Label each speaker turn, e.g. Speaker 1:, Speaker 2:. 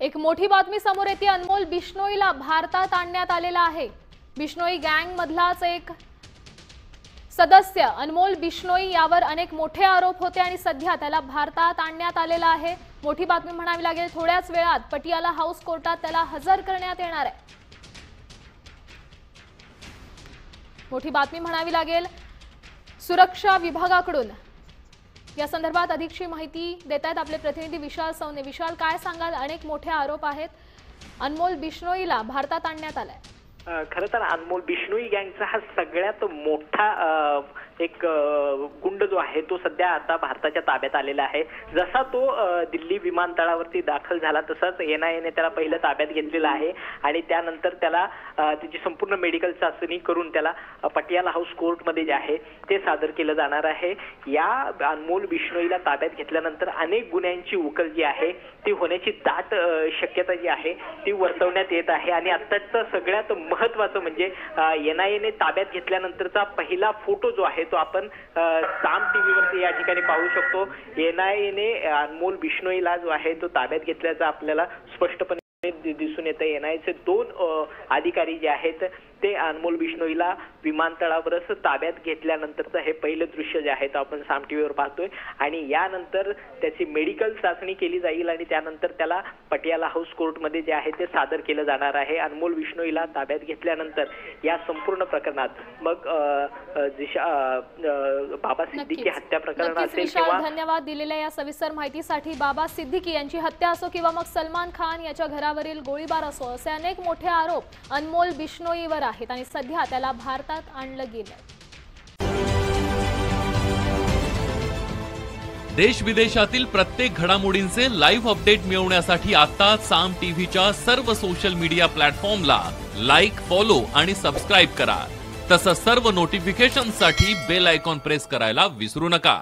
Speaker 1: एक मोठी बातमी समोर येते। अनमोल बिश्नोईला भारतात आणण्यात आलेला आहे। बिश्नोई गँग मधलाच एक सदस्य अनमोल बिश्नोई यावर अनेक मोठे आरोप होते आणि सध्या त्याला भारतात आणण्यात आलेला आहे। मोठी बातमी म्हणावी लागेल। थोड्याच वेळात पटियाला हाऊस कोर्टात त्याला हजर करण्यात येणार आहे। मोठी बातमी म्हणावी लागेल। सुरक्षा विभागाकडून या संदर्भात अधिकची माहिती देत आहेत आपले प्रतिनिधी विशाल सौने। विशाल, काय सांगाल? अनेक मोठे आरोप आहेत। अनमोल बिश्नोईला भारतात आणण्यात आलाय।
Speaker 2: खरं तर अनमोल बिश्नोई गँगचा हा सगळ्यात मोठा एक गुंड जो आहे तो सध्या आता भारताच्या ताब्यात आलेला आहे। जसा तो दिल्ली विमानतळावरती दाखल झाला तसाच एनआयएने त्याला पहिलं ताब्यात घेतलेलं आहे आणि त्यानंतर त्याला त्याची संपूर्ण मेडिकल चाचणी करून त्याला पटियाला हाऊस कोर्टमध्ये जे आहे ते सादर केलं जाणार आहे। या अनमोल बिश्नोईला ताब्यात घेतल्यानंतर अनेक गुन्ह्यांची उकल जी आहे ती होण्याची दाट शक्यता जी आहे ती वर्तवण्यात येत आहे आणि आत्ताचं सगळ्यात महत्त्वाचं म्हणजे एनआयएने ताब्यात घेतल्यानंतरचा पहिला फोटो जो आहे तो आपण साम टीव्हीवरती या ठिकाणी पाहू शकतो। एनआयएने अनमोल बिश्नोईला जो आहे तो ताब्यात घेतल्याचं आपल्याला स्पष्टपणे दिसून येतं। एनआयएचे 2 अधिकारी जे आहेत ते अनमोल बिश्नोईला विमानतळावरच ताब्यात घेतल्यानंतरचं हे पहिलं दृश्य जे आहे ते आपण साम टीव्हीवर पाहतोय आणि यानंतर त्याची मेडिकल चाचणी केली जाईल आणि त्यानंतर त्याला पटियाला हाऊस कोर्टमध्ये जे आहे ते सादर केलं जाणार आहे। अनमोल बिश्नोईला ताब्यात घेतल्यानंतर या संपूर्ण प्रकरणात मग बाबा सिद्दीकी हत्या प्रकरण असेल किंवा
Speaker 1: धन्यवाद दिलेल्या या सविस्तर माहितीसाठी। बाबा सिद्दीकी यांची हत्या असो किंवा मग सलमान खान याच्या घरावरील गोळीबार असो असे अनेक मोठे आरोप अनमोल बिश्नोईवर आहेत आणि सध्या त्याला भारतात आणलं गेलंय।
Speaker 3: देश विदेशातील प्रत्येक घडामोडींचे लाईव्ह अपडेट मिळवण्यासाठी आता साम टीव्हीच्या सर्व सोशल मीडिया प्लॅटफॉर्मला लाईक, फॉलो आणि सबस्क्राईब करा। तसंच सर्व नोटिफिकेशनसाठी बेल आयकॉन प्रेस करायला विसरू नका।